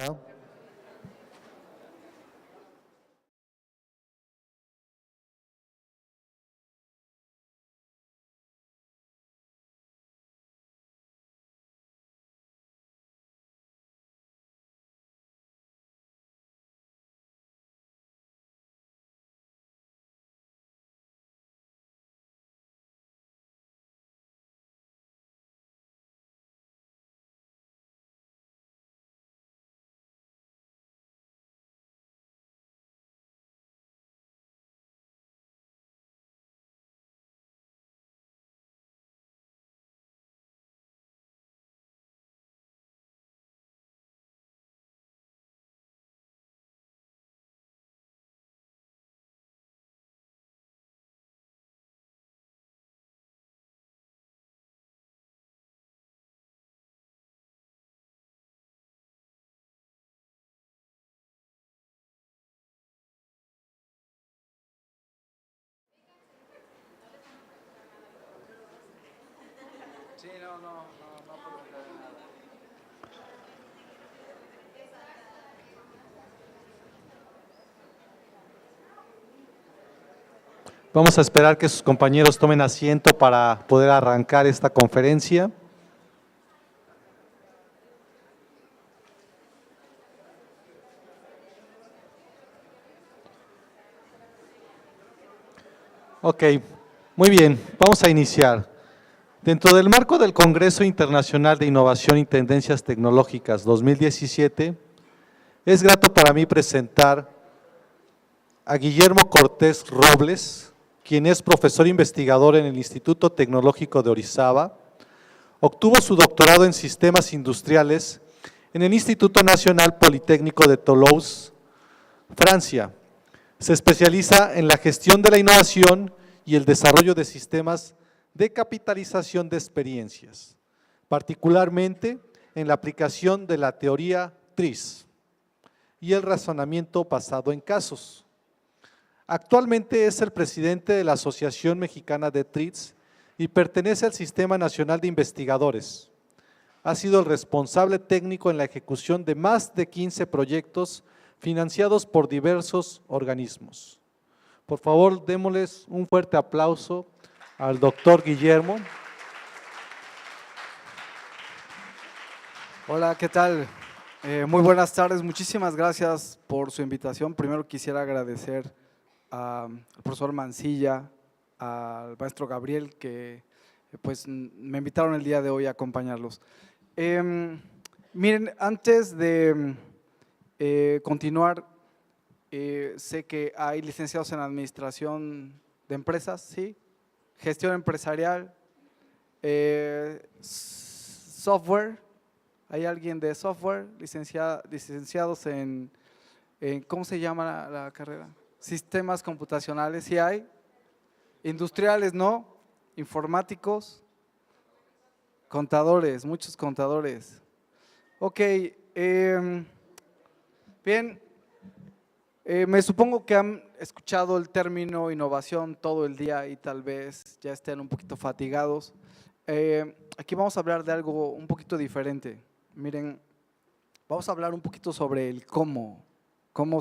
Ah, Sí, no prolongar nada. Vamos a esperar que sus compañeros tomen asiento para poder arrancar esta conferencia. Ok, muy bien, vamos a iniciar. Dentro del marco del Congreso Internacional de Innovación y Tendencias Tecnológicas 2017, es grato para mí presentar a Guillermo Cortés Robles, quien es profesor investigador en el Instituto Tecnológico de Orizaba. Obtuvo su doctorado en Sistemas Industriales en el Instituto Nacional Politécnico de Toulouse, Francia. Se especializa en la gestión de la innovación y el desarrollo de sistemas de capitalización de experiencias, particularmente en la aplicación de la teoría TRIZ y el razonamiento basado en casos. Actualmente es el presidente de la Asociación Mexicana de TRIZ y pertenece al Sistema Nacional de Investigadores. Ha sido el responsable técnico en la ejecución de más de 15 proyectos financiados por diversos organismos. Por favor, démosles un fuerte aplauso al doctor Guillermo. Hola, ¿qué tal? Muy buenas tardes, muchísimas gracias por su invitación. Primero quisiera agradecer al profesor Mancilla, al maestro Gabriel, que pues me invitaron el día de hoy a acompañarlos. Miren, antes de continuar, sé que hay licenciados en administración de empresas, ¿sí? Gestión empresarial, software. ¿Hay alguien de software? Licenciados en ¿cómo se llama la carrera? Sistemas computacionales, ¿sí hay? Industriales, ¿no? Informáticos, contadores, muchos contadores. Ok, bien, me supongo que han escuchado el término innovación todo el día y tal vez ya estén un poquito fatigados. Aquí vamos a hablar de algo un poquito diferente. Miren, vamos a hablar un poquito sobre el cómo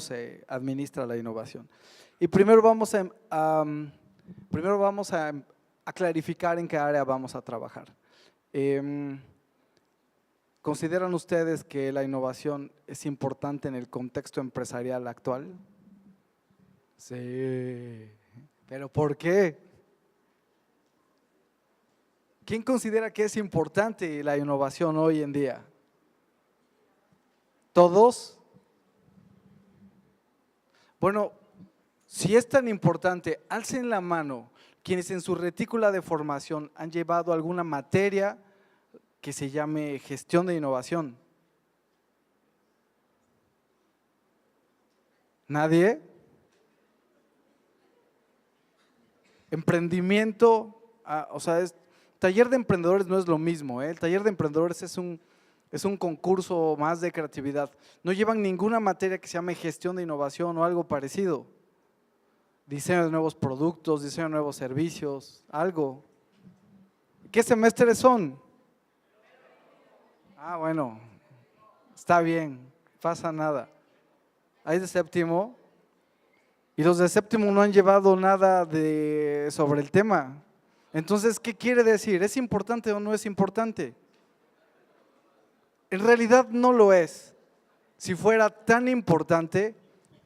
se administra la innovación. Y primero a clarificar en qué área vamos a trabajar. ¿Consideran ustedes que la innovación es importante en el contexto empresarial actual? Sí, pero ¿por qué? ¿Quién considera que es importante la innovación hoy en día? ¿Todos? Bueno, si es tan importante, alcen la mano quienes en su retícula de formación han llevado alguna materia que se llame gestión de innovación. ¿Nadie? Emprendimiento, o sea, taller de emprendedores no es lo mismo, ¿eh? El taller de emprendedores es un concurso más de creatividad. No llevan ninguna materia que se llame gestión de innovación o algo parecido. Diseño de nuevos productos, diseño de nuevos servicios, algo. ¿Qué semestres son? Ah, bueno, está bien. pasa nada. Hay de séptimo y los de séptimo no han llevado nada sobre el tema. Entonces, ¿qué quiere decir? ¿Es importante o no es importante? En realidad no lo es. Si fuera tan importante,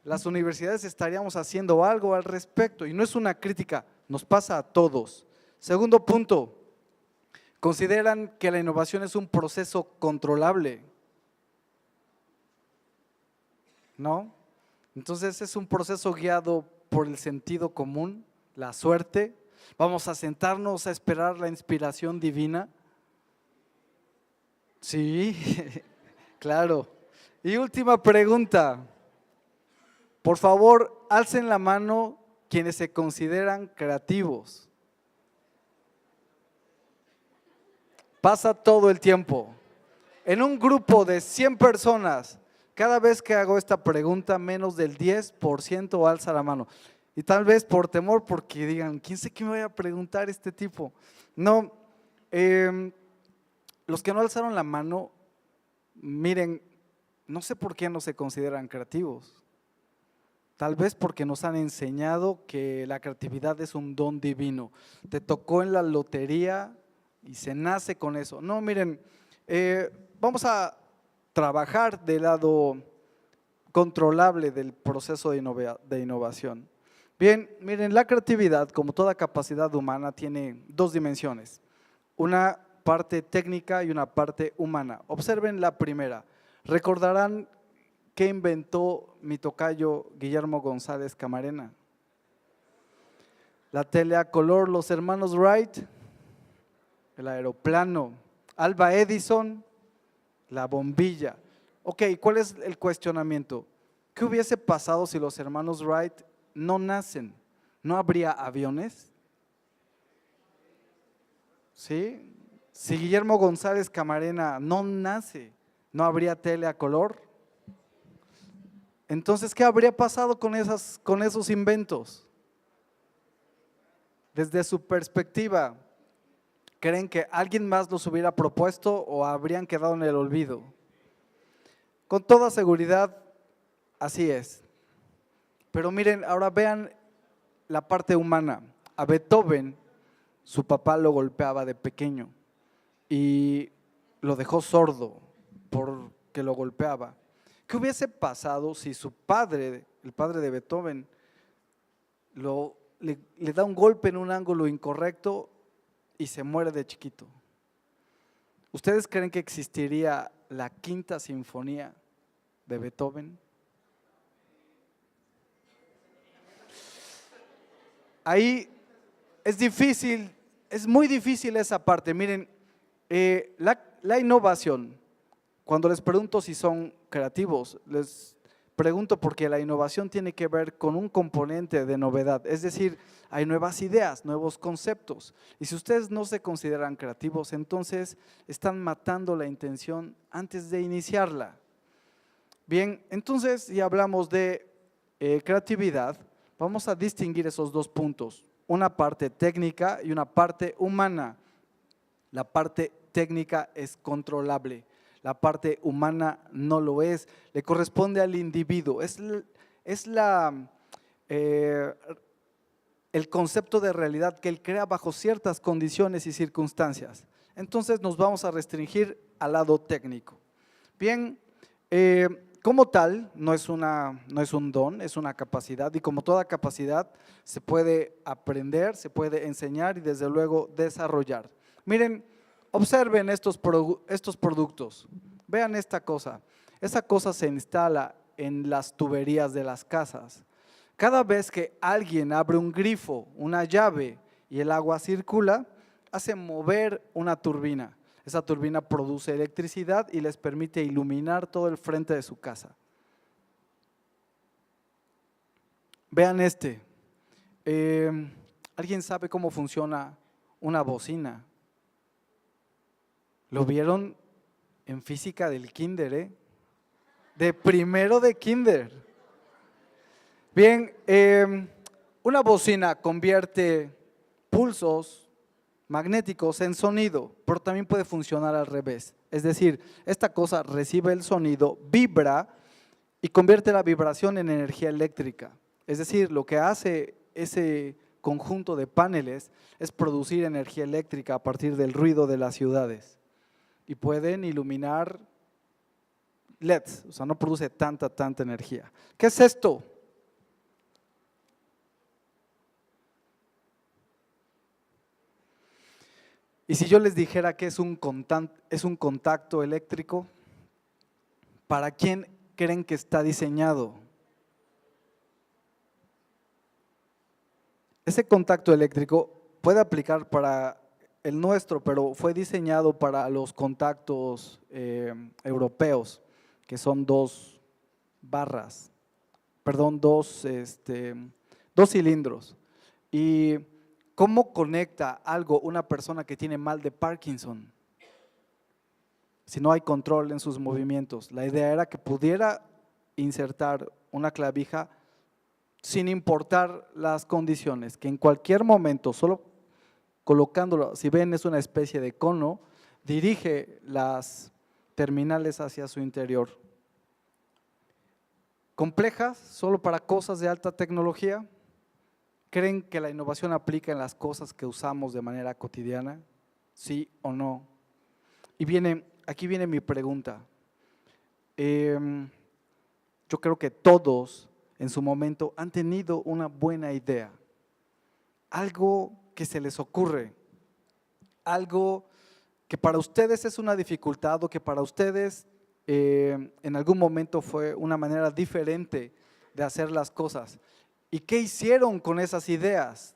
las universidades estaríamos haciendo algo al respecto y no es una crítica, nos pasa a todos. Segundo punto, consideran que la innovación es un proceso controlable. ¿No? Entonces es un proceso guiado por el sentido común, la suerte. Vamos a sentarnos a esperar la inspiración divina. Sí, claro. Y última pregunta. Por favor, alcen la mano quienes se consideran creativos. Pasa todo el tiempo. En un grupo de 100 personas, cada vez que hago esta pregunta, menos del 10% alza la mano. Y tal vez por temor, porque digan, ¿quién sé qué me voy a preguntar este tipo? No, los que no alzaron la mano, miren, no sé por qué no se consideran creativos. Tal vez porque nos han enseñado que la creatividad es un don divino. Te tocó en la lotería y se nace con eso. No, miren, vamos a trabajar del lado controlable del proceso de innovación. Bien, miren, la creatividad, como toda capacidad humana, tiene dos dimensiones. Una parte técnica y una parte humana. Observen la primera. Recordarán qué inventó mi tocayo Guillermo González Camarena. La tele a color, los hermanos Wright, el aeroplano, Alva Edison, la bombilla. Ok, ¿cuál es el cuestionamiento? ¿Qué hubiese pasado si los hermanos Wright no nacen? ¿No habría aviones? ¿Sí? Si Guillermo González Camarena no nace, ¿no habría tele a color? Entonces, ¿qué habría pasado con esos inventos? Desde su perspectiva, ¿creen que alguien más los hubiera propuesto o habrían quedado en el olvido? Con toda seguridad, así es. Pero miren, ahora vean la parte humana. A Beethoven, su papá lo golpeaba de pequeño y lo dejó sordo porque lo golpeaba. ¿Qué hubiese pasado si su padre, el padre de Beethoven, le da un golpe en un ángulo incorrecto y se muere de chiquito? ¿Ustedes creen que existiría la quinta sinfonía de Beethoven? Ahí es difícil, es muy difícil esa parte. Miren, la innovación, cuando les pregunto si son creativos, les pregunto porque la innovación tiene que ver con un componente de novedad, es decir, hay nuevas ideas, nuevos conceptos. Y si ustedes no se consideran creativos, entonces están matando la intención antes de iniciarla. Bien, entonces ya hablamos de creatividad, vamos a distinguir esos dos puntos, una parte técnica y una parte humana. La parte técnica es controlable, la parte humana no lo es, le corresponde al individuo, es el concepto de realidad que él crea bajo ciertas condiciones y circunstancias. Entonces nos vamos a restringir al lado técnico. Bien, como tal, no es un don, es una capacidad y como toda capacidad se puede aprender, se puede enseñar y desde luego desarrollar. Miren, observen estos productos, vean esta cosa se instala en las tuberías de las casas. Cada vez que alguien abre un grifo, una llave y el agua circula, hace mover una turbina. Esa turbina produce electricidad y les permite iluminar todo el frente de su casa. Vean ¿alguien sabe cómo funciona una bocina? ¿Lo vieron en física del kinder? De primero de kinder. Bien, una bocina convierte pulsos magnéticos en sonido, pero también puede funcionar al revés. Es decir, esta cosa recibe el sonido, vibra y convierte la vibración en energía eléctrica. Es decir, lo que hace ese conjunto de paneles es producir energía eléctrica a partir del ruido de las ciudades y pueden iluminar LEDs, o sea, no produce tanta energía. ¿Qué es esto? Y si yo les dijera que es un contacto eléctrico, ¿para quién creen que está diseñado? Ese contacto eléctrico puede aplicar para el nuestro, pero fue diseñado para los contactos europeos, que son dos cilindros. ¿Y cómo conecta algo una persona que tiene mal de Parkinson? Si no hay control en sus movimientos. La idea era que pudiera insertar una clavija sin importar las condiciones, que en cualquier momento, solo colocándolo, si ven es una especie de cono, dirige las terminales hacia su interior. ¿Complejas? ¿Solo para cosas de alta tecnología? ¿Creen que la innovación aplica en las cosas que usamos de manera cotidiana? ¿Sí o no? Y aquí viene mi pregunta. Yo creo que todos en su momento han tenido una buena idea, algo que se les ocurre, algo que para ustedes es una dificultad o que para ustedes en algún momento fue una manera diferente de hacer las cosas. ¿Y qué hicieron con esas ideas?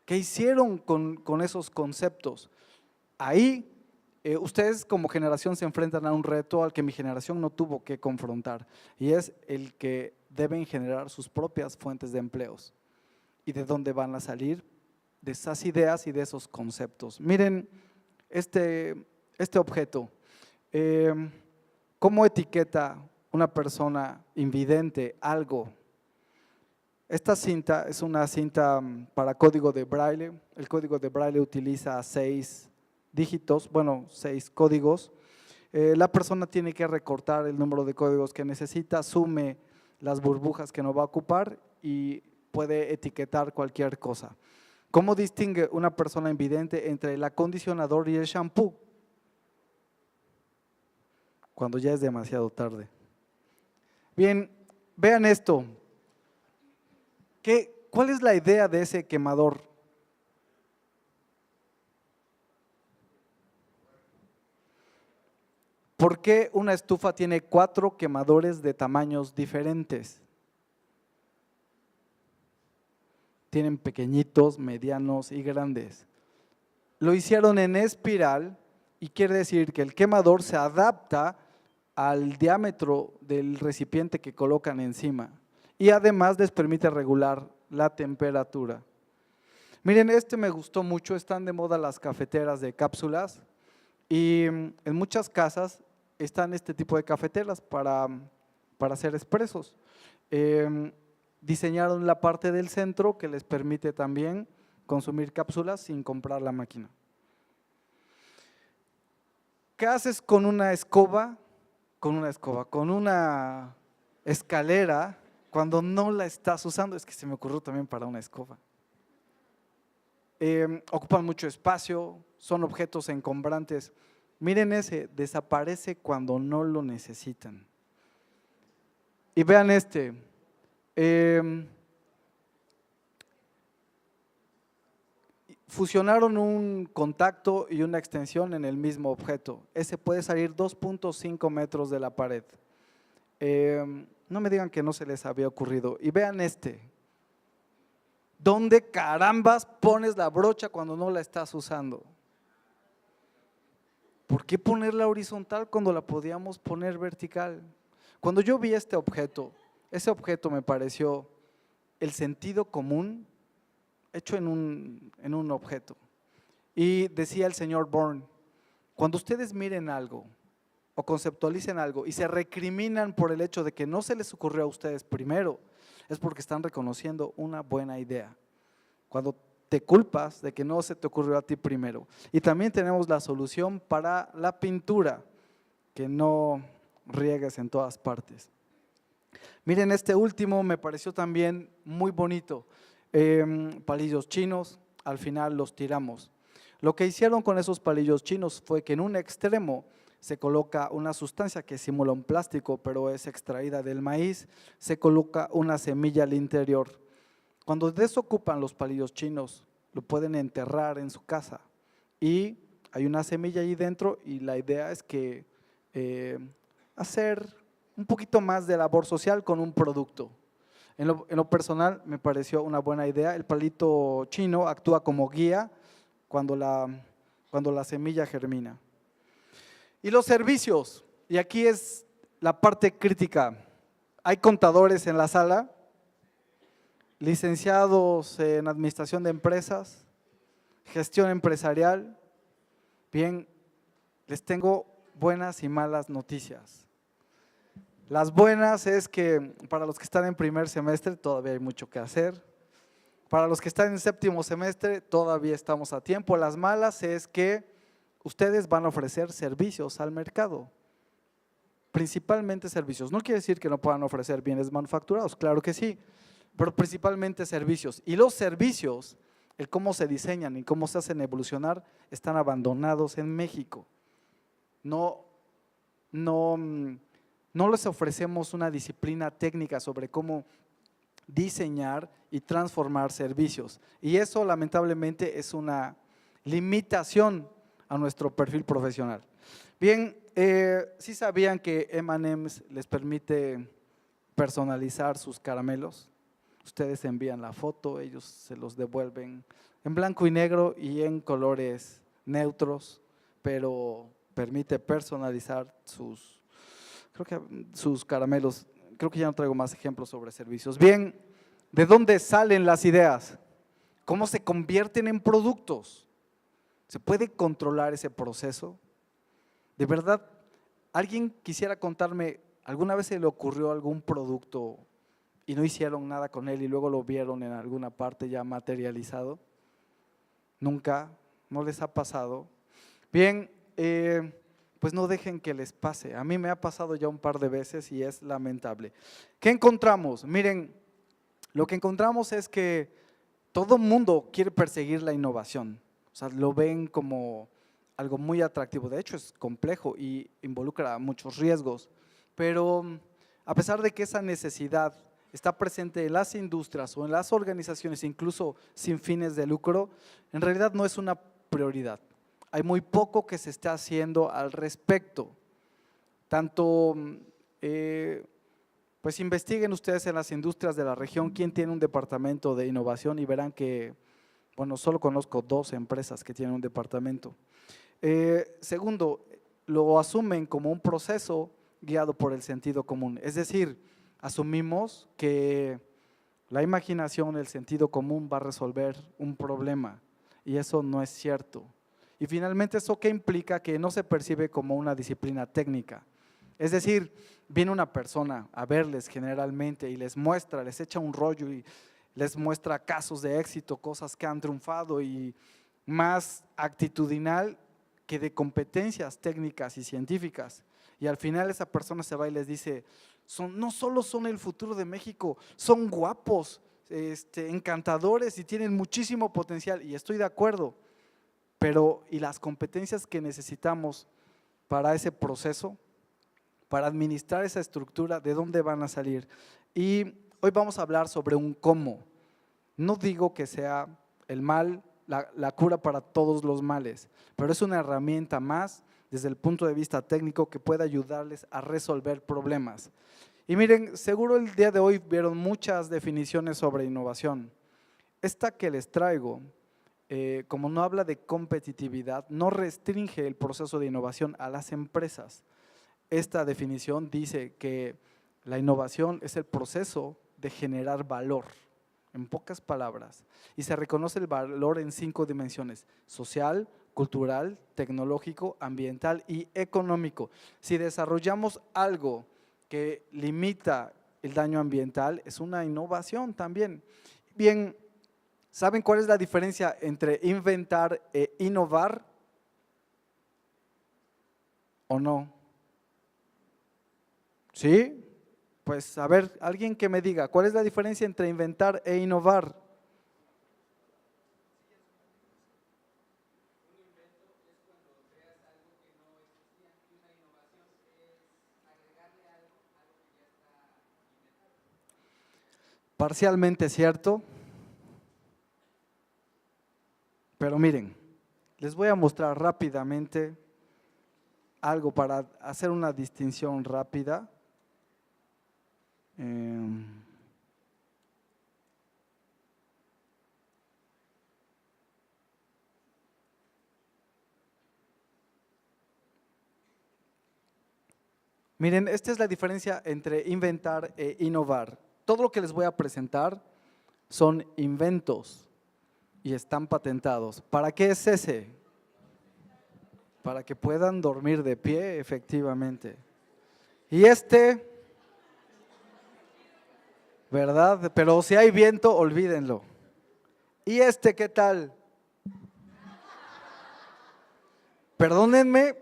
¿Qué hicieron con esos conceptos? Ahí ustedes como generación se enfrentan a un reto al que mi generación no tuvo que confrontar, y es el que deben generar sus propias fuentes de empleos. ¿Y de dónde van a salir? De esas ideas y de esos conceptos. Miren este objeto. ¿Cómo etiqueta una persona invidente algo? Esta cinta es una cinta para código de Braille. El código de Braille utiliza 6 dígitos, 6 códigos. La persona tiene que recortar el número de códigos que necesita, sume las burbujas que no va a ocupar y puede etiquetar cualquier cosa. ¿Cómo distingue una persona invidente entre el acondicionador y el shampoo? Cuando ya es demasiado tarde. Bien, vean esto. ¿Cuál es la idea de ese quemador? ¿Por qué una estufa tiene 4 quemadores de tamaños diferentes? Tienen pequeñitos, medianos y grandes. Lo hicieron en espiral y quiere decir que el quemador se adapta al diámetro del recipiente que colocan encima y además les permite regular la temperatura. Miren, me gustó mucho. Están de moda las cafeteras de cápsulas y en muchas casas están este tipo de cafeteras para hacer expresos. Diseñaron la parte del centro que les permite también consumir cápsulas sin comprar la máquina. ¿Qué haces con una escoba? Con una escalera cuando no la estás usando. Es que se me ocurrió también para una escoba. Ocupan mucho espacio, son objetos encumbrantes. Miren desaparece cuando no lo necesitan. Y vean fusionaron un contacto y una extensión en el mismo objeto. Ese puede salir 2.5 metros de la pared. No me digan que no se les había ocurrido. Y vean ¿dónde carambas pones la brocha cuando no la estás usando? ¿Por qué ponerla horizontal cuando la podíamos poner vertical? Cuando yo vi ese objeto me pareció el sentido común hecho en un objeto. Y decía el señor Bourne, cuando ustedes miren algo o conceptualicen algo y se recriminan por el hecho de que no se les ocurrió a ustedes primero, es porque están reconociendo una buena idea. Cuando te culpas de que no se te ocurrió a ti primero. Y también tenemos la solución para la pintura, que no riegues en todas partes. Miren, este último me pareció también muy bonito. Palillos chinos, al final los tiramos. Lo que hicieron con esos palillos chinos fue que en un extremo se coloca una sustancia que simula un plástico, pero es extraída del maíz, se coloca una semilla al interior. Cuando desocupan los palillos chinos, lo pueden enterrar en su casa y hay una semilla ahí dentro y la idea es que hacer un poquito más de labor social con un producto. En lo personal me pareció una buena idea. El palito chino actúa como guía cuando la semilla germina. Y los servicios, y aquí es la parte crítica. Hay contadores en la sala, licenciados en administración de empresas, gestión empresarial. Bien, les tengo buenas y malas noticias. Las buenas es que para los que están en primer semestre todavía hay mucho que hacer. Para los que están en séptimo semestre todavía estamos a tiempo. Las malas es que ustedes van a ofrecer servicios al mercado, principalmente servicios. No quiere decir que no puedan ofrecer bienes manufacturados, claro que sí, pero principalmente servicios. Y los servicios, el cómo se diseñan y cómo se hacen evolucionar, están abandonados en México. No les ofrecemos una disciplina técnica sobre cómo diseñar y transformar servicios. Y eso lamentablemente es una limitación a nuestro perfil profesional. Bien, ¿sí sabían que M&M's les permite personalizar sus caramelos? Ustedes envían la foto, ellos se los devuelven en blanco y negro y en colores neutros, pero permite personalizar sus caramelos. Creo que ya no traigo más ejemplos sobre servicios. Bien, ¿de dónde salen las ideas? ¿Cómo se convierten en productos? ¿Se puede controlar ese proceso? ¿De verdad alguien quisiera contarme, alguna vez se le ocurrió algún producto y no hicieron nada con él y luego lo vieron en alguna parte ya materializado? ¿Nunca? ¿No les ha pasado? Bien, pues no dejen que les pase. A mí me ha pasado ya un par de veces y es lamentable. ¿Qué encontramos? Miren, lo que encontramos es que todo mundo quiere perseguir la innovación. O sea, lo ven como algo muy atractivo. De hecho, es complejo y involucra muchos riesgos. Pero a pesar de que esa necesidad está presente en las industrias o en las organizaciones, incluso sin fines de lucro, en realidad no es una prioridad. Hay muy poco que se está haciendo al respecto. Tanto, pues investiguen ustedes en las industrias de la región quién tiene un departamento de innovación y verán que, bueno, solo conozco 2 empresas que tienen un departamento. Segundo, lo asumen como un proceso guiado por el sentido común. Es decir, asumimos que la imaginación, el sentido común va a resolver un problema y eso no es cierto. Y finalmente, ¿eso qué implica? Que no se percibe como una disciplina técnica. Es decir, viene una persona a verles generalmente y les muestra, les echa un rollo y les muestra casos de éxito, cosas que han triunfado y más actitudinal que de competencias técnicas y científicas. Y al final esa persona se va y les dice, no solo son el futuro de México, son guapos, encantadores y tienen muchísimo potencial. Y estoy de acuerdo. Pero, ¿y las competencias que necesitamos para ese proceso, para administrar esa estructura, de dónde van a salir? Y hoy vamos a hablar sobre un cómo. No digo que sea el mal, la cura para todos los males, pero es una herramienta más desde el punto de vista técnico que puede ayudarles a resolver problemas. Y miren, seguro el día de hoy vieron muchas definiciones sobre innovación. Esta que les traigo, como no habla de competitividad, no restringe el proceso de innovación a las empresas. Esta definición dice que la innovación es el proceso de generar valor, en pocas palabras, y se reconoce el valor en 5 dimensiones: social, cultural, tecnológico, ambiental y económico. Si desarrollamos algo que limita el daño ambiental, es una innovación también. Bien, ¿saben cuál es la diferencia entre inventar e innovar? ¿O no? ¿Sí? Pues a ver, alguien que me diga, ¿cuál es la diferencia entre inventar e innovar? Parcialmente cierto, pero miren, les voy a mostrar rápidamente algo para hacer una distinción rápida. Miren, esta es la diferencia entre inventar e innovar. Todo lo que les voy a presentar son inventos y están patentados. ¿Para qué es ese? Para que puedan dormir de pie, efectivamente. Y este, ¿verdad? Pero si hay viento, olvídenlo. ¿Y este qué tal? Perdónenme,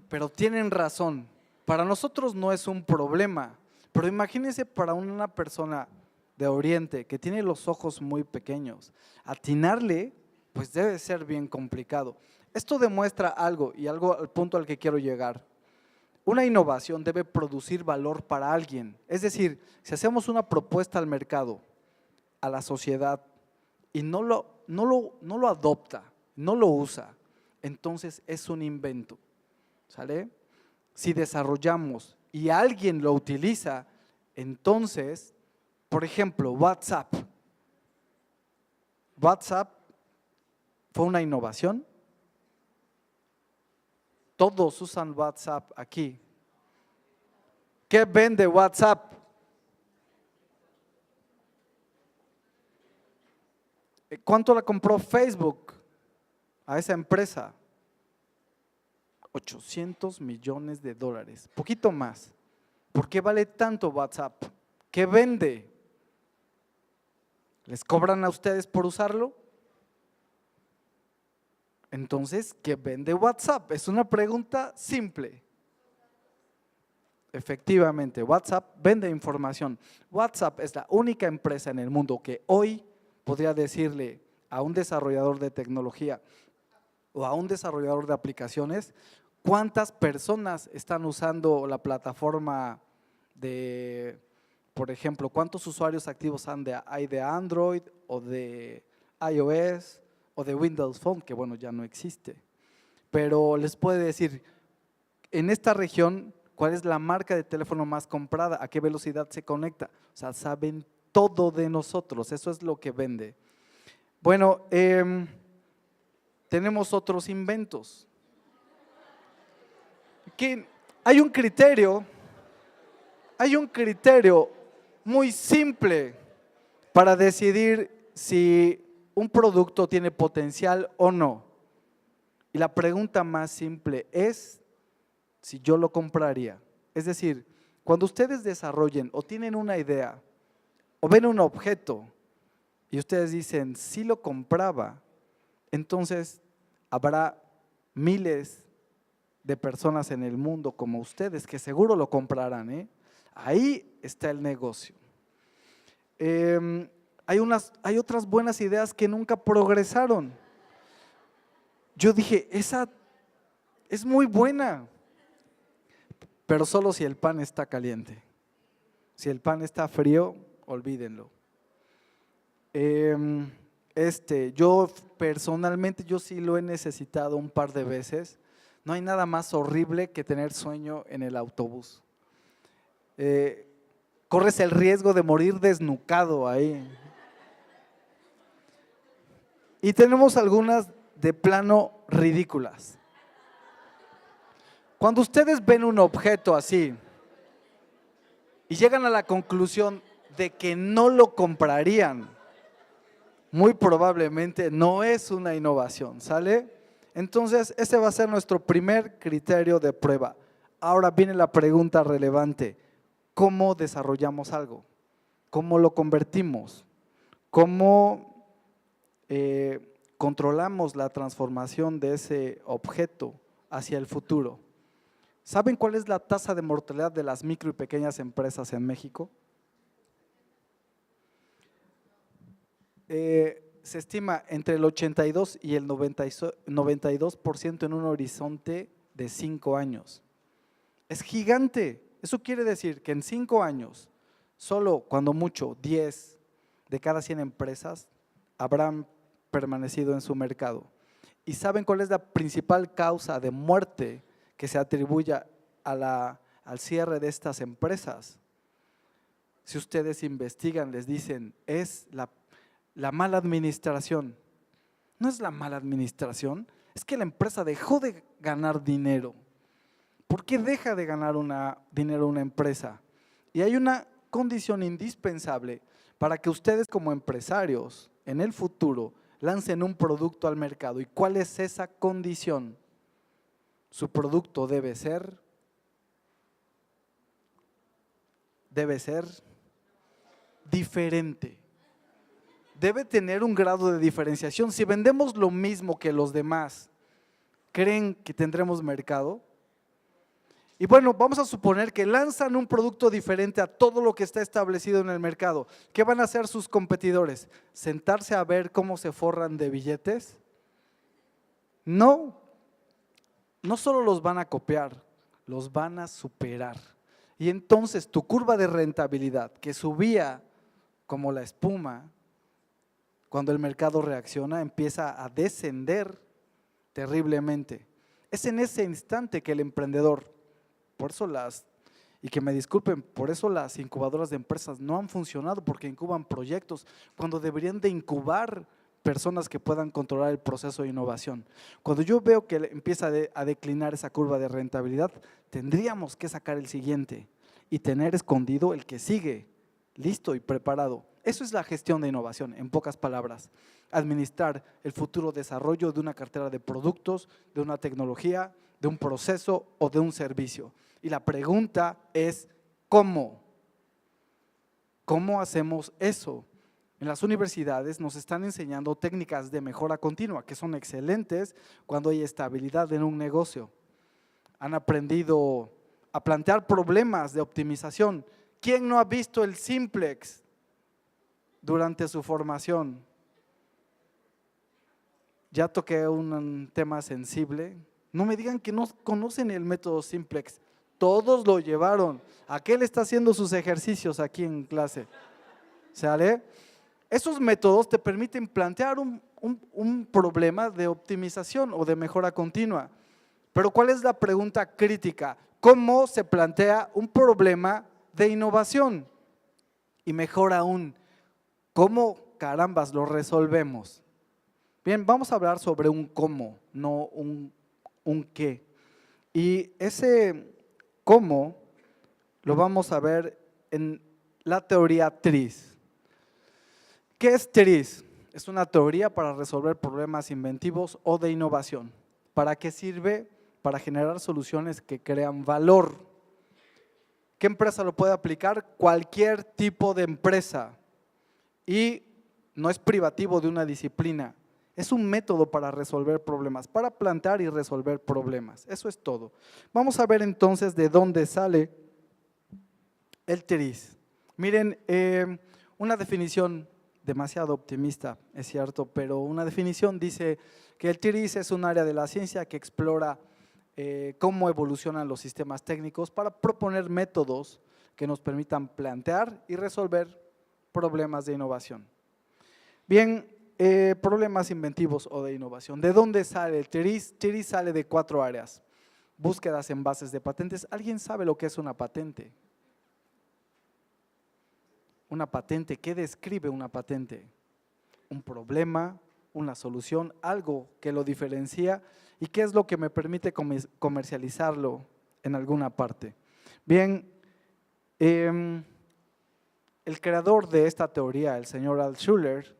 pero tienen razón. Para nosotros no es un problema, pero imagínense para una persona de Oriente que tiene los ojos muy pequeños, atinarle pues debe ser bien complicado. Esto demuestra algo y algo al punto al que quiero llegar. Una innovación debe producir valor para alguien. Es decir, si hacemos una propuesta al mercado, a la sociedad y no lo adopta, no lo usa, entonces es un invento, ¿sale? Si desarrollamos y alguien lo utiliza, entonces, por ejemplo, WhatsApp. WhatsApp fue una innovación. Todos usan WhatsApp aquí. ¿Qué vende WhatsApp? ¿Cuánto la compró Facebook a esa empresa? 800 millones de dólares, poquito más. ¿Por qué vale tanto WhatsApp? ¿Qué vende? ¿Les cobran a ustedes por usarlo? Entonces, ¿qué vende WhatsApp? Es una pregunta simple. Efectivamente, WhatsApp vende información. WhatsApp es la única empresa en el mundo que hoy podría decirle a un desarrollador de tecnología o a un desarrollador de aplicaciones cuántas personas están usando la plataforma de, por ejemplo, cuántos usuarios activos hay de Android o de iOS o de Windows Phone, que bueno, ya no existe. Pero les puede decir, en esta región, ¿cuál es la marca de teléfono más comprada? ¿A qué velocidad se conecta? O sea, saben todo de nosotros, eso es lo que vende. Bueno, tenemos otros inventos. Que hay un criterio muy simple para decidir si un producto tiene potencial o no. Y la pregunta más simple es si yo lo compraría. Es decir, cuando ustedes desarrollen o tienen una idea o ven un objeto y ustedes dicen, sí lo compraba, entonces habrá miles de personas en el mundo como ustedes que seguro lo comprarán, ¿eh? Ahí está el negocio. Hay otras buenas ideas que nunca progresaron. Yo dije, esa es muy buena, pero solo si el pan está caliente. Si el pan está frío, olvídenlo. Yo personalmente, yo sí lo he necesitado un par de veces. No hay nada más horrible que tener sueño en el autobús. Corres el riesgo de morir desnucado ahí. Y tenemos algunas de plano ridículas. Cuando ustedes ven un objeto así y llegan a la conclusión de que no lo comprarían, muy probablemente no es una innovación, ¿sale? Entonces, ese va a ser nuestro primer criterio de prueba. Ahora viene la pregunta relevante: ¿cómo desarrollamos algo? ¿Cómo lo convertimos? ¿Cómo controlamos la transformación de ese objeto hacia el futuro? ¿Saben cuál es la tasa de mortalidad de las micro y pequeñas empresas en México? Se estima entre el 82 y el 92% en un horizonte de 5 años. Es gigante. Eso quiere decir que en 5 años, solo cuando mucho 10 de cada 100 empresas habrán permanecido en su mercado. ¿Y saben cuál es la principal causa de muerte que se atribuye al cierre de estas empresas? Si ustedes investigan, les dicen, es la mala administración. No es la mala administración, es que la empresa dejó de ganar dinero. ¿Por qué deja de ganar dinero una empresa? Y hay una condición indispensable para que ustedes como empresarios en el futuro lancen un producto al mercado. ¿Y cuál es esa condición? Su producto debe ser diferente. Debe tener un grado de diferenciación. Si vendemos lo mismo que los demás, ¿creen que tendremos mercado? Y bueno, vamos a suponer que lanzan un producto diferente a todo lo que está establecido en el mercado. ¿Qué van a hacer sus competidores? ¿Sentarse a ver cómo se forran de billetes? No, no solo los van a copiar, los van a superar. Y entonces tu curva de rentabilidad, que subía como la espuma, cuando el mercado reacciona, empieza a descender terriblemente. Es en ese instante que el emprendedor, y que me disculpen, por eso las incubadoras de empresas no han funcionado, porque incuban proyectos cuando deberían de incubar personas que puedan controlar el proceso de innovación. Cuando yo veo que empieza a declinar esa curva de rentabilidad, tendríamos que sacar el siguiente y tener escondido el que sigue, listo y preparado. Eso es la gestión de innovación, en pocas palabras. Administrar el futuro desarrollo de una cartera de productos, de una tecnología, de un proceso o de un servicio. Y la pregunta es, ¿cómo? ¿Cómo hacemos eso? En las universidades nos están enseñando técnicas de mejora continua, que son excelentes cuando hay estabilidad en un negocio. Han aprendido a plantear problemas de optimización. ¿Quién no ha visto el Simplex durante su formación? Ya toqué un tema sensible. No me digan que no conocen el método Simplex. Todos lo llevaron. Aquel está haciendo sus ejercicios aquí en clase. ¿Sale? Esos métodos te permiten plantear un problema de optimización o de mejora continua. Pero ¿cuál es la pregunta crítica? ¿Cómo se plantea un problema de innovación? Y mejor aún, ¿cómo carambas lo resolvemos? Bien, vamos a hablar sobre un cómo, no un qué. Y ese cómo lo vamos a ver en la teoría TRIZ. ¿Qué es TRIZ? Es una teoría para resolver problemas inventivos o de innovación. ¿Para qué sirve? Para generar soluciones que crean valor. ¿Qué empresa lo puede aplicar? Cualquier tipo de empresa. Y no es privativo de una disciplina. Es un método para resolver problemas, para plantear y resolver problemas. Eso es todo. Vamos a ver entonces de dónde sale el TRIZ. Miren, una definición demasiado optimista, es cierto, pero una definición dice que el TRIZ es un área de la ciencia que explora cómo evolucionan los sistemas técnicos para proponer métodos que nos permitan plantear y resolver problemas de innovación. Bien, problemas inventivos o de innovación. ¿De dónde sale el TRIZ? TRIZ sale de 4 áreas. Búsquedas en bases de patentes. ¿Alguien sabe lo que es una patente? Una patente, ¿qué describe una patente? Un problema, una solución, algo que lo diferencia y qué es lo que me permite comercializarlo en alguna parte. Bien, el creador de esta teoría, el señor Altshuler,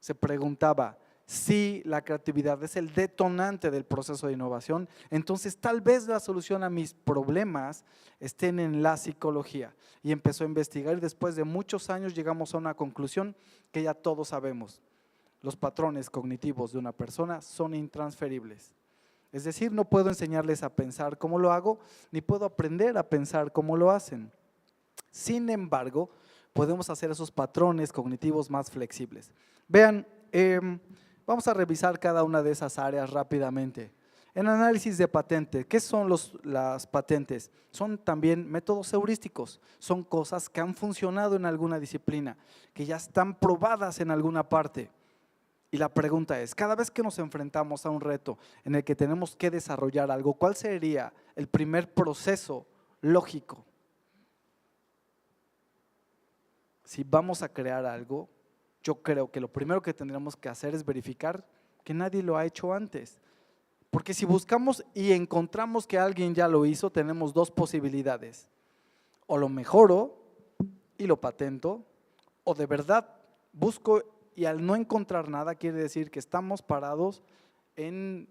se preguntaba si la creatividad es el detonante del proceso de innovación, entonces tal vez la solución a mis problemas estén en la psicología. Y empezó a investigar y después de muchos años llegamos a una conclusión que ya todos sabemos. Los patrones cognitivos de una persona son intransferibles. Es decir, no puedo enseñarles a pensar cómo lo hago, ni puedo aprender a pensar cómo lo hacen. Sin embargo, podemos hacer esos patrones cognitivos más flexibles. Vean, vamos a revisar cada una de esas áreas rápidamente. En análisis de patente, ¿qué son las patentes? Son también métodos heurísticos, son cosas que han funcionado en alguna disciplina, que ya están probadas en alguna parte. Y la pregunta es, cada vez que nos enfrentamos a un reto en el que tenemos que desarrollar algo, ¿cuál sería el primer proceso lógico? Si vamos a crear algo, yo creo que lo primero que tendremos que hacer es verificar que nadie lo ha hecho antes. Porque si buscamos y encontramos que alguien ya lo hizo, tenemos dos posibilidades. O lo mejoro y lo patento, o de verdad busco y al no encontrar nada quiere decir que estamos parados en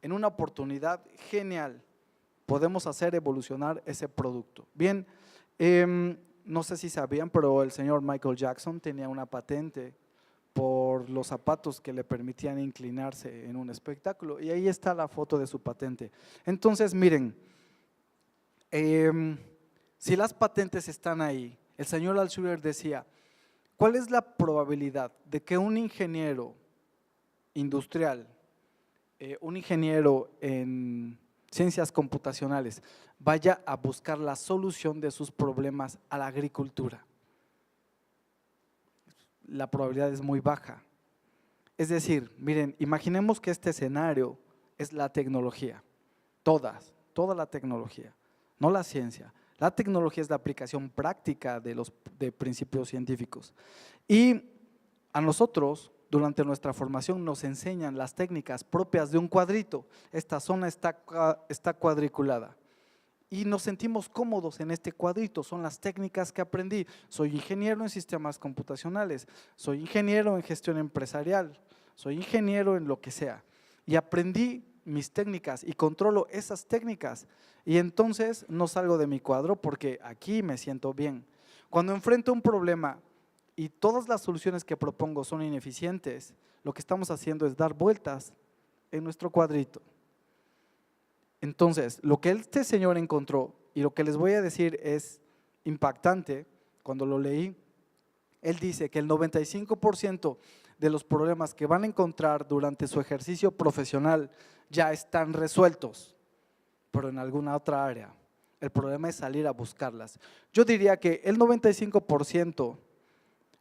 una oportunidad genial. Podemos hacer evolucionar ese producto. Bien, no sé si sabían, pero el señor Michael Jackson tenía una patente por los zapatos que le permitían inclinarse en un espectáculo. Y ahí está la foto de su patente. Entonces, miren, si las patentes están ahí, el señor Altshuler decía, ¿cuál es la probabilidad de que un ingeniero industrial, un ingeniero en ciencias computacionales, vaya a buscar la solución de sus problemas a la agricultura? La probabilidad es muy baja. Es decir, miren, imaginemos que este escenario es la tecnología, toda la tecnología, no la ciencia. La tecnología es la aplicación práctica de principios científicos. Y a nosotros, durante nuestra formación, nos enseñan las técnicas propias de un cuadrito. Esta zona está cuadriculada. Y nos sentimos cómodos en este cuadrito, son las técnicas que aprendí. Soy ingeniero en sistemas computacionales, soy ingeniero en gestión empresarial, soy ingeniero en lo que sea. Y aprendí mis técnicas y controlo esas técnicas. Y entonces no salgo de mi cuadro porque aquí me siento bien. Cuando enfrento un problema y todas las soluciones que propongo son ineficientes, lo que estamos haciendo es dar vueltas en nuestro cuadrito. Entonces, lo que este señor encontró y lo que les voy a decir es impactante. Cuando lo leí, él dice que el 95% de los problemas que van a encontrar durante su ejercicio profesional ya están resueltos, pero en alguna otra área. El problema es salir a buscarlas. Yo diría que el 95%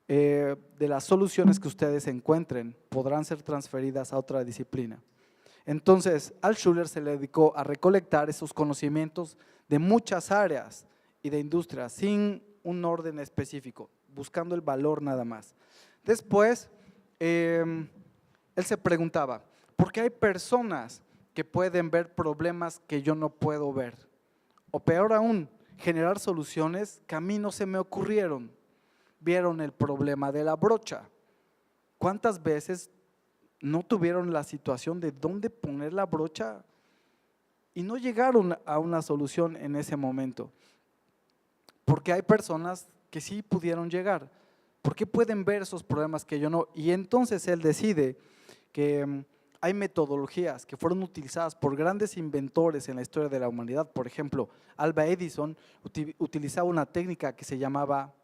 de las soluciones que ustedes encuentren podrán ser transferidas a otra disciplina. Entonces, Altshuler se le dedicó a recolectar esos conocimientos de muchas áreas y de industrias sin un orden específico, buscando el valor nada más. Después, él se preguntaba, ¿por qué hay personas que pueden ver problemas que yo no puedo ver? O peor aún, generar soluciones que a mí no se me ocurrieron. Vieron el problema de la brocha. ¿Cuántas veces no tuvieron la situación de dónde poner la brocha y no llegaron a una solución en ese momento? Porque hay personas que sí pudieron llegar, porque pueden ver esos problemas que yo no. Y entonces él decide que hay metodologías que fueron utilizadas por grandes inventores en la historia de la humanidad. Por ejemplo, Alva Edison utilizaba una técnica que se llama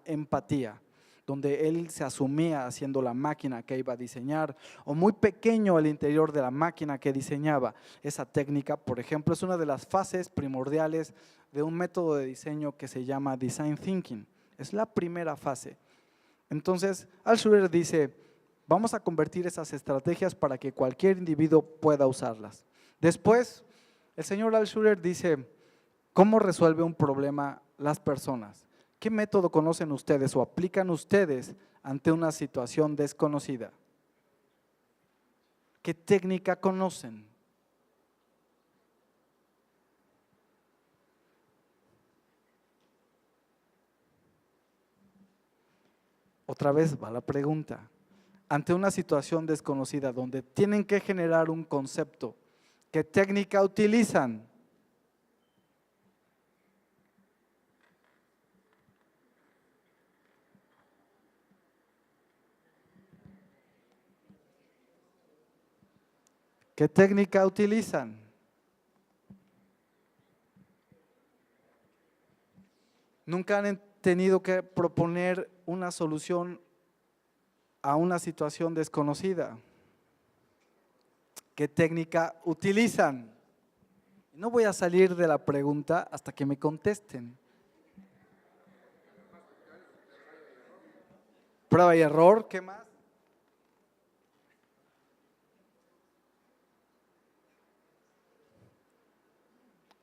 empatía, donde él se asumía haciendo la máquina que iba a diseñar, o muy pequeño al interior de la máquina que diseñaba. Esa técnica, por ejemplo, es una de las fases primordiales de un método de diseño que se llama Design Thinking. Es la primera fase. Entonces, Altshuler dice, vamos a convertir esas estrategias para que cualquier individuo pueda usarlas. Después, el señor Altshuler dice, ¿cómo resuelve un problema las personas? ¿Qué método conocen ustedes o aplican ustedes ante una situación desconocida? ¿Qué técnica conocen? Otra vez va la pregunta. Ante una situación desconocida donde tienen que generar un concepto, ¿qué técnica utilizan? ¿Qué técnica utilizan? ¿Nunca han tenido que proponer una solución a una situación desconocida? ¿Qué técnica utilizan? No voy a salir de la pregunta hasta que me contesten. Prueba y error, ¿qué más?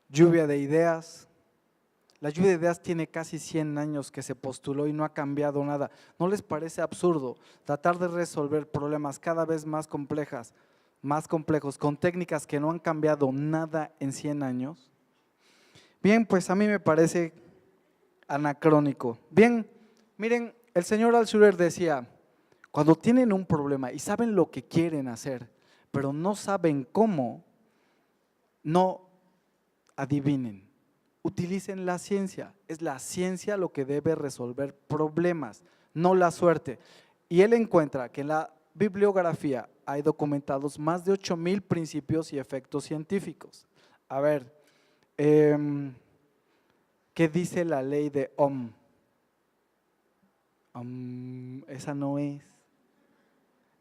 Lluvia de ideas. La lluvia de ideas tiene casi 100 años que se postuló y no ha cambiado nada. ¿No les parece absurdo tratar de resolver problemas cada vez más complejos, con técnicas que no han cambiado nada en 100 años? Bien, pues a mí me parece anacrónico. Bien, miren, el señor Altshuler decía, cuando tienen un problema y saben lo que quieren hacer, pero no saben cómo, no adivinen. Utilicen la ciencia, es la ciencia lo que debe resolver problemas, no la suerte. Y él encuentra que en la bibliografía hay documentados más de 8,000 principios y efectos científicos. A ver, ¿qué dice la ley de Ohm? Esa no es.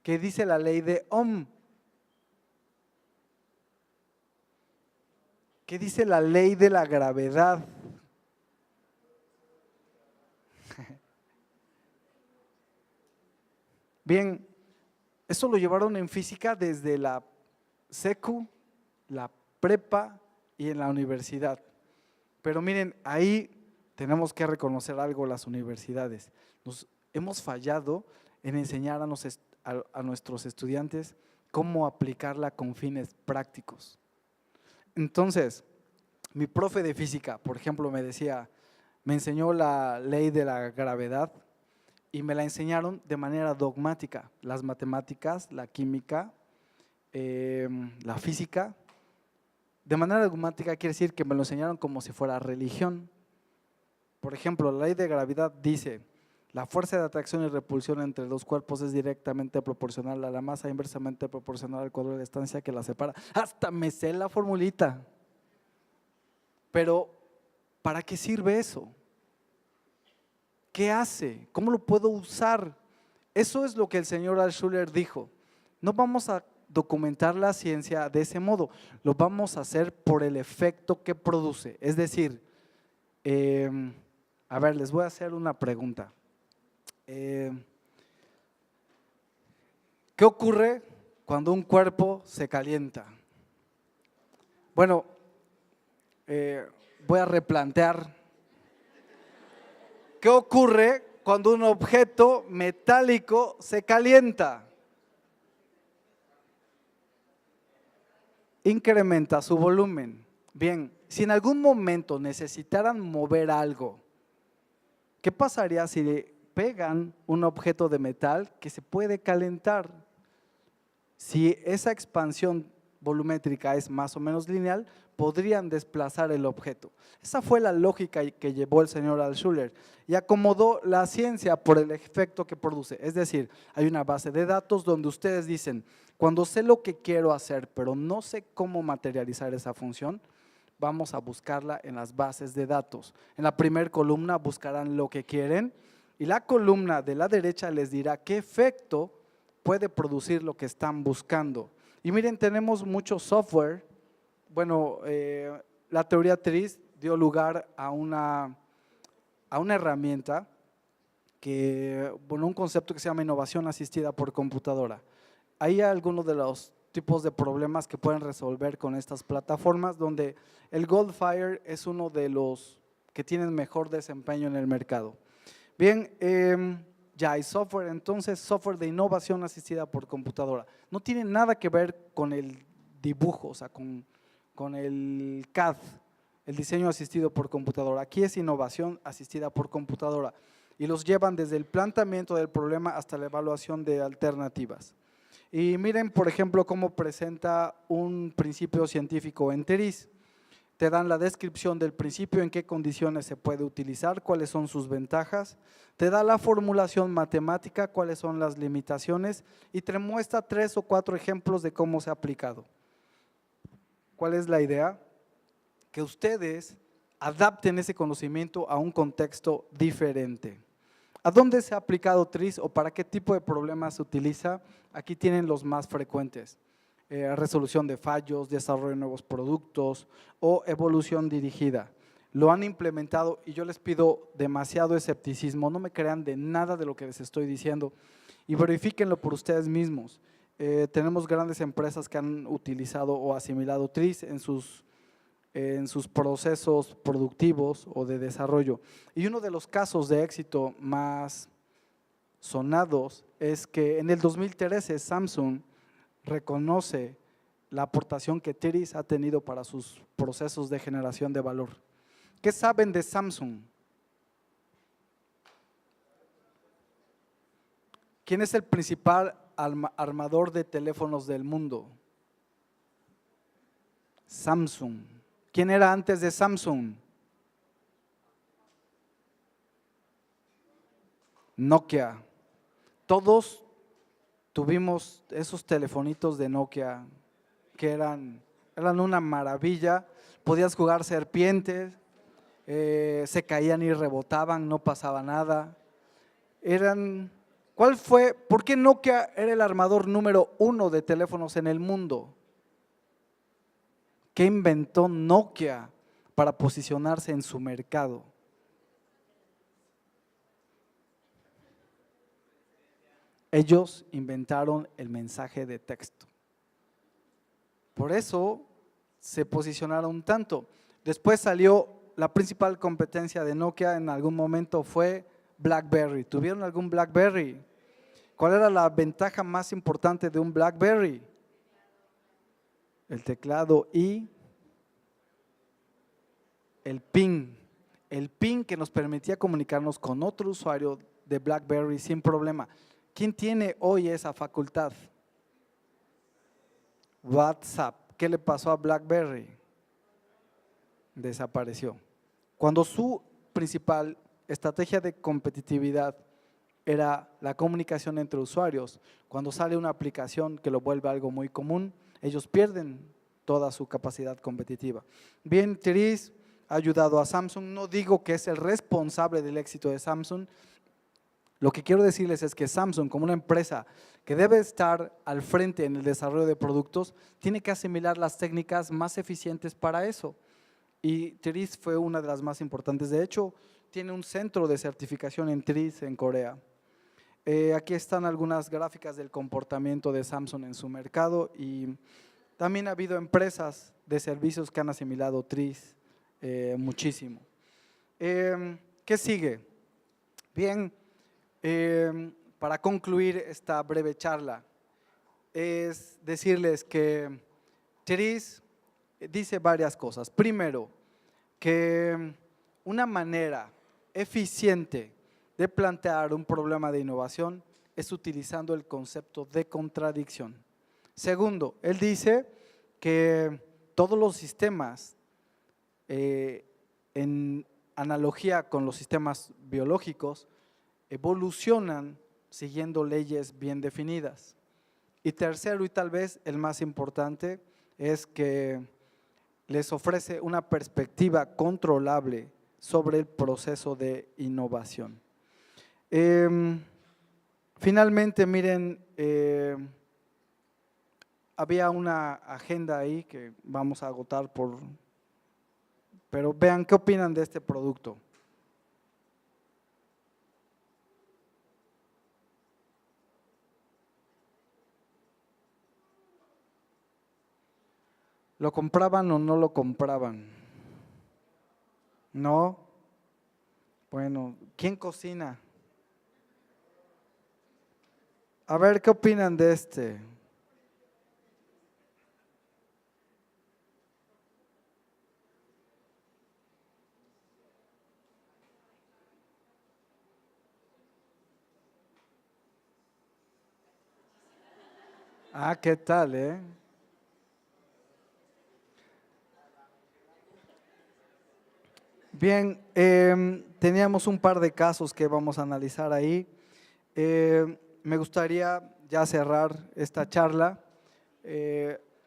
¿Qué dice la ley de Ohm? ¿Qué dice la ley de la gravedad? Bien, eso lo llevaron en física desde la secu, la prepa y en la universidad. Pero miren, ahí tenemos que reconocer algo las universidades. Nos hemos fallado en enseñar a nuestros estudiantes cómo aplicarla con fines prácticos. Entonces, mi profe de física, por ejemplo, me enseñó la ley de la gravedad y me la enseñaron de manera dogmática. Las matemáticas, la química, la física. De manera dogmática quiere decir que me lo enseñaron como si fuera religión. Por ejemplo, la ley de gravedad dice, la fuerza de atracción y repulsión entre dos cuerpos es directamente proporcional a la masa, inversamente proporcional al cuadrado de la distancia que la separa. Hasta me sé la formulita. Pero, ¿para qué sirve eso? ¿Qué hace? ¿Cómo lo puedo usar? Eso es lo que el señor Altshuler dijo. No vamos a documentar la ciencia de ese modo, lo vamos a hacer por el efecto que produce. Es decir, a ver, les voy a hacer una pregunta. ¿Qué ocurre cuando un cuerpo se calienta? Bueno, voy a replantear. ¿Qué ocurre cuando un objeto metálico se calienta? Incrementa su volumen. Bien, si en algún momento necesitaran mover algo, ¿qué pasaría si le pegan un objeto de metal que se puede calentar? Si esa expansión volumétrica es más o menos lineal, podrían desplazar el objeto. Esa fue la lógica que llevó el señor Altshuler y acomodó la ciencia por el efecto que produce. Es decir, hay una base de datos donde ustedes dicen, cuando sé lo que quiero hacer, pero no sé cómo materializar esa función, vamos a buscarla en las bases de datos. En la primera columna buscarán lo que quieren y la columna de la derecha les dirá qué efecto puede producir lo que están buscando. Y miren, tenemos mucho software. Bueno, la teoría TRIZ dio lugar a una herramienta un concepto que se llama innovación asistida por computadora. Hay algunos de los tipos de problemas que pueden resolver con estas plataformas, donde el Goldfire es uno de los que tienen mejor desempeño en el mercado. Bien, ya hay software, entonces software de innovación asistida por computadora. No tiene nada que ver con el dibujo, o sea, con el CAD, el diseño asistido por computadora. Aquí es innovación asistida por computadora y los llevan desde el planteamiento del problema hasta la evaluación de alternativas. Y miren, por ejemplo, cómo presenta un principio científico en TRIZ. Te dan la descripción del principio, en qué condiciones se puede utilizar, cuáles son sus ventajas. Te da la formulación matemática, cuáles son las limitaciones y te muestra 3 o 4 ejemplos de cómo se ha aplicado. ¿Cuál es la idea? Que ustedes adapten ese conocimiento a un contexto diferente. ¿A dónde se ha aplicado TRIZ o para qué tipo de problemas se utiliza? Aquí tienen los más frecuentes. Resolución de fallos, desarrollo de nuevos productos o evolución dirigida. Lo han implementado y yo les pido demasiado escepticismo, no me crean de nada de lo que les estoy diciendo y verifíquenlo por ustedes mismos. Tenemos grandes empresas que han utilizado o asimilado TRIZ en sus procesos productivos o de desarrollo. Y uno de los casos de éxito más sonados es que en el 2013 Samsung reconoce la aportación que TRIZ ha tenido para sus procesos de generación de valor. ¿Qué saben de Samsung? ¿Quién es el principal armador de teléfonos del mundo? Samsung. ¿Quién era antes de Samsung? Nokia. Todos tuvimos esos telefonitos de Nokia que eran una maravilla. Podías jugar serpientes, se caían y rebotaban, no pasaba nada. ¿Por qué Nokia era el armador número 1 de teléfonos en el mundo? ¿Qué inventó Nokia para posicionarse en su mercado? Ellos inventaron el mensaje de texto. Por eso se posicionaron tanto. Después salió la principal competencia de Nokia en algún momento fue BlackBerry. ¿Tuvieron algún BlackBerry? ¿Cuál era la ventaja más importante de un BlackBerry? El teclado y el PIN. El PIN que nos permitía comunicarnos con otro usuario de BlackBerry sin problema. ¿Quién tiene hoy esa facultad? WhatsApp. ¿Qué le pasó a BlackBerry? Desapareció. Cuando su principal estrategia de competitividad era la comunicación entre usuarios, cuando sale una aplicación que lo vuelve algo muy común, ellos pierden toda su capacidad competitiva. Bien, TRIZ ha ayudado a Samsung, no digo que es el responsable del éxito de Samsung, lo que quiero decirles es que Samsung, como una empresa que debe estar al frente en el desarrollo de productos, tiene que asimilar las técnicas más eficientes para eso. Y TRIZ fue una de las más importantes. De hecho, tiene un centro de certificación en TRIZ en Corea. Aquí están algunas gráficas del comportamiento de Samsung en su mercado y también ha habido empresas de servicios que han asimilado TRIZ muchísimo. ¿Qué sigue? Bien. Para concluir esta breve charla, es decirles que TRIZ dice varias cosas. Primero, que una manera eficiente de plantear un problema de innovación es utilizando el concepto de contradicción. Segundo, él dice que todos los sistemas, en analogía con los sistemas biológicos, evolucionan siguiendo leyes bien definidas. Y tercero, y tal vez el más importante, es que les ofrece una perspectiva controlable sobre el proceso de innovación. Finalmente, miren, había una agenda ahí que vamos a agotar pero vean qué opinan de este producto. ¿Lo compraban o no lo compraban? ¿No? Bueno, ¿quién cocina? A ver, ¿qué opinan de este? Ah, ¿qué tal, Bien, teníamos un par de casos que vamos a analizar ahí. Me gustaría ya cerrar esta charla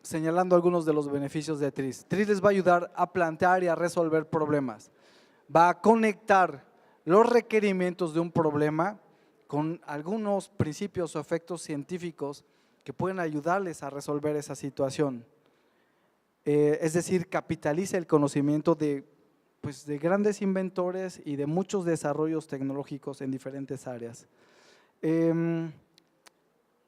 señalando algunos de los beneficios de TRIZ. TRIZ les va a ayudar a plantear y a resolver problemas. Va a conectar los requerimientos de un problema con algunos principios o efectos científicos que pueden ayudarles a resolver esa situación. Es decir, capitaliza el conocimiento de grandes inventores y de muchos desarrollos tecnológicos en diferentes áreas.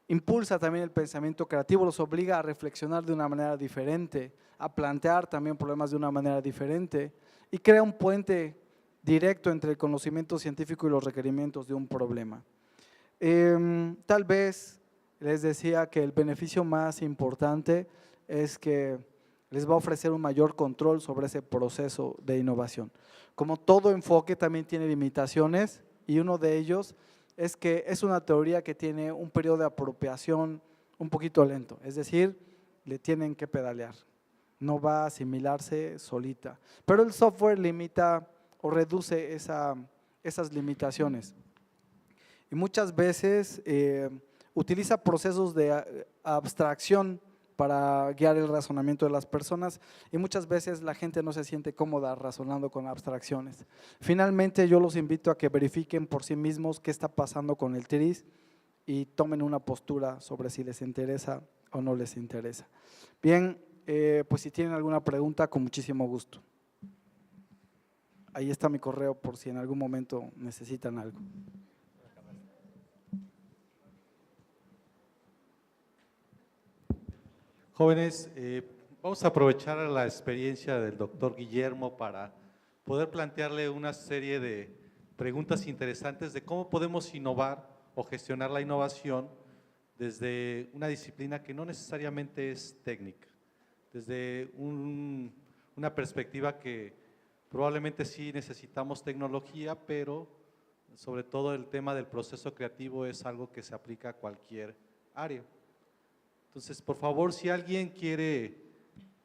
Impulsa también el pensamiento creativo, los obliga a reflexionar de una manera diferente, a plantear también problemas de una manera diferente y crea un puente directo entre el conocimiento científico y los requerimientos de un problema. Tal vez les decía que el beneficio más importante es que les va a ofrecer un mayor control sobre ese proceso de innovación. Como todo enfoque también tiene limitaciones y uno de ellos es que es una teoría que tiene un periodo de apropiación un poquito lento, es decir, le tienen que pedalear, no va a asimilarse solita. Pero el software limita o reduce esas limitaciones y muchas veces utiliza procesos de abstracción para guiar el razonamiento de las personas y muchas veces la gente no se siente cómoda razonando con abstracciones. Finalmente, yo los invito a que verifiquen por sí mismos qué está pasando con el TRIZ y tomen una postura sobre si les interesa o no les interesa. Bien, pues si tienen alguna pregunta, con muchísimo gusto. Ahí está mi correo por si en algún momento necesitan algo. Jóvenes, vamos a aprovechar la experiencia del doctor Guillermo para poder plantearle una serie de preguntas interesantes de cómo podemos innovar o gestionar la innovación desde una disciplina que no necesariamente es técnica, desde una perspectiva que probablemente sí necesitamos tecnología, pero sobre todo el tema del proceso creativo es algo que se aplica a cualquier área. Entonces, por favor, si alguien quiere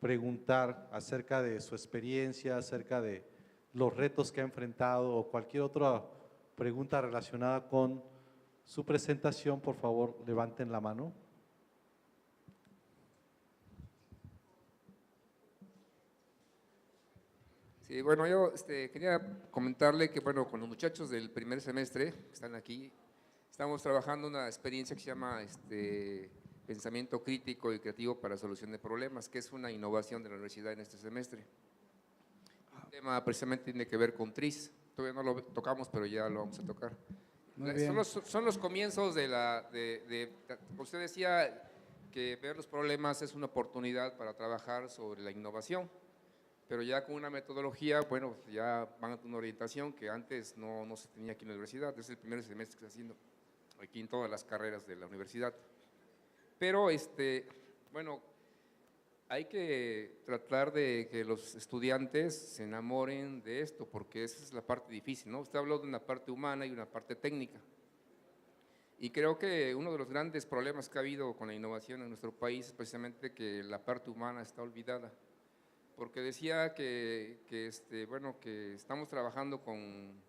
preguntar acerca de su experiencia, acerca de los retos que ha enfrentado o cualquier otra pregunta relacionada con su presentación, por favor, levanten la mano. Sí, bueno, yo quería comentarle que, bueno, con los muchachos del primer semestre que están aquí, estamos trabajando una experiencia que se llama Pensamiento Crítico y Creativo para Solución de Problemas, que es una innovación de la universidad en este semestre. El tema precisamente tiene que ver con TRIZ, todavía no lo tocamos, pero ya lo vamos a tocar. Son los comienzos usted decía que ver los problemas es una oportunidad para trabajar sobre la innovación, pero ya con una metodología, bueno, ya van a tener una orientación que antes no se tenía aquí en la universidad, es el primer semestre que se está haciendo aquí en todas las carreras de la universidad. Pero, bueno, hay que tratar de que los estudiantes se enamoren de esto, porque esa es la parte difícil, ¿no? Usted habló de una parte humana y una parte técnica. Y creo que uno de los grandes problemas que ha habido con la innovación en nuestro país es precisamente que la parte humana está olvidada. Porque decía que estamos trabajando con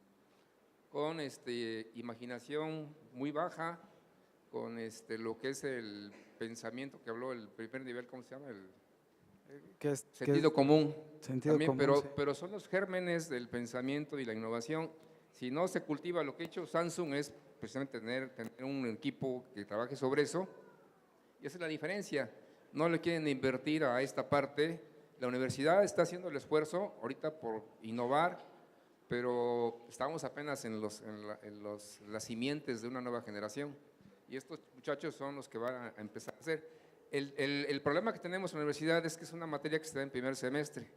imaginación muy baja, con lo que es el pensamiento que habló el primer nivel, ¿cómo se llama? Sentido común. Sentido también, común, pero son los gérmenes del pensamiento y la innovación. Si no se cultiva, lo que ha hecho Samsung es precisamente tener un equipo que trabaje sobre eso, y esa es la diferencia. No le quieren invertir a esta parte. La universidad está haciendo el esfuerzo ahorita por innovar, pero estamos apenas en las simientes de una nueva generación. Y estos muchachos son los que van a empezar a hacer. El problema que tenemos en la universidad es que es una materia que está en primer semestre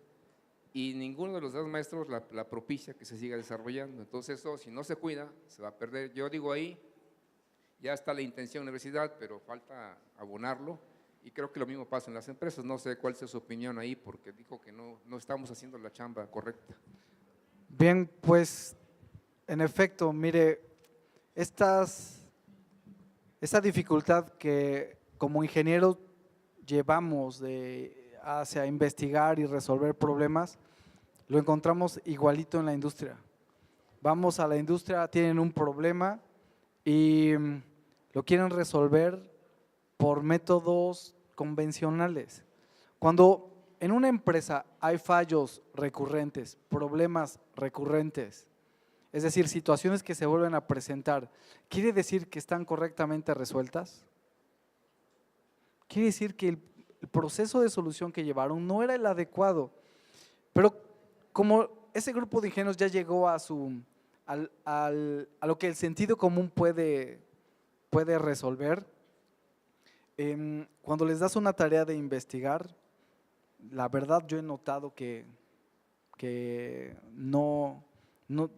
y ninguno de los dos maestros la propicia que se siga desarrollando. Entonces eso, si no se cuida, se va a perder. Yo digo ahí, ya está la intención de la universidad, pero falta abonarlo y creo que lo mismo pasa en las empresas. No sé cuál sea su opinión ahí, porque dijo que no estamos haciendo la chamba correcta. Bien, pues en efecto, mire, esa dificultad que como ingenieros llevamos hacia investigar y resolver problemas, lo encontramos igualito en la industria. Vamos a la industria, tienen un problema y lo quieren resolver por métodos convencionales. Cuando en una empresa hay fallos recurrentes, problemas recurrentes, es decir, situaciones que se vuelven a presentar, ¿quiere decir que están correctamente resueltas? Quiere decir que el proceso de solución que llevaron no era el adecuado, pero como ese grupo de ingenieros ya llegó a lo que el sentido común puede resolver, cuando les das una tarea de investigar, la verdad yo he notado que no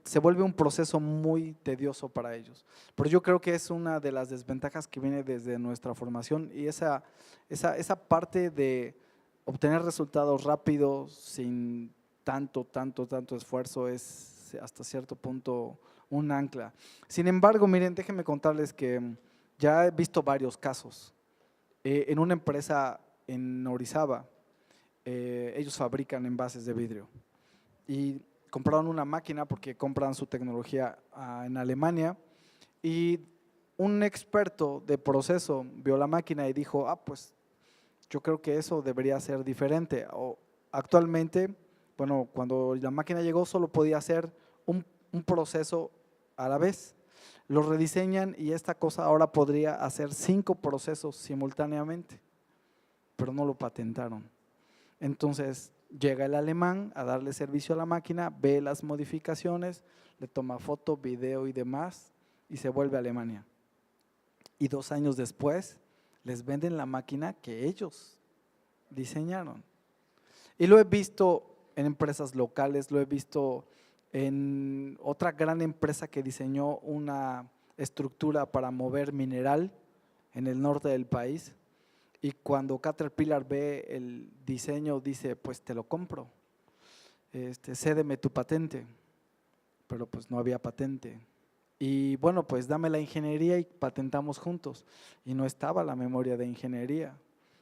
se vuelve un proceso muy tedioso para ellos. Pero yo creo que es una de las desventajas que viene desde nuestra formación y esa parte de obtener resultados rápidos sin tanto esfuerzo es hasta cierto punto un ancla. Sin embargo, miren, déjenme contarles que ya he visto varios casos. En una empresa en Orizaba, ellos fabrican envases de vidrio y compraron una máquina porque compran su tecnología en Alemania y un experto de proceso vio la máquina y dijo, pues yo creo que eso debería ser diferente. Actualmente, bueno, cuando la máquina llegó solo podía hacer un proceso a la vez. Lo rediseñan y esta cosa ahora podría hacer 5 procesos simultáneamente, pero no lo patentaron. Entonces llega el alemán a darle servicio a la máquina, ve las modificaciones, le toma foto, video y demás y se vuelve a Alemania. Y 2 años después les venden la máquina que ellos diseñaron. Y lo he visto en empresas locales, lo he visto en otra gran empresa que diseñó una estructura para mover mineral en el norte del país. Y cuando Caterpillar ve el diseño dice, pues te lo compro, cédeme tu patente, pero pues no había patente. Y bueno, pues dame la ingeniería y patentamos juntos. Y no estaba la memoria de ingeniería.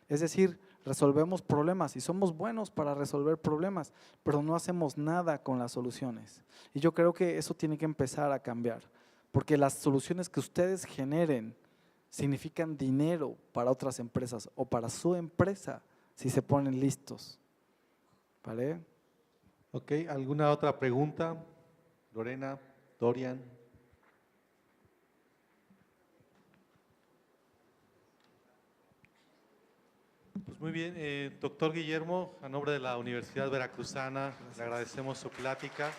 Es decir, resolvemos problemas y somos buenos para resolver problemas, pero no hacemos nada con las soluciones. Y yo creo que eso tiene que empezar a cambiar, porque las soluciones que ustedes generen significan dinero para otras empresas o para su empresa si se ponen listos. ¿Vale? Ok, ¿alguna otra pregunta? Lorena, Dorian. Pues muy bien, doctor Guillermo, a nombre de la Universidad Veracruzana, le agradecemos su plática.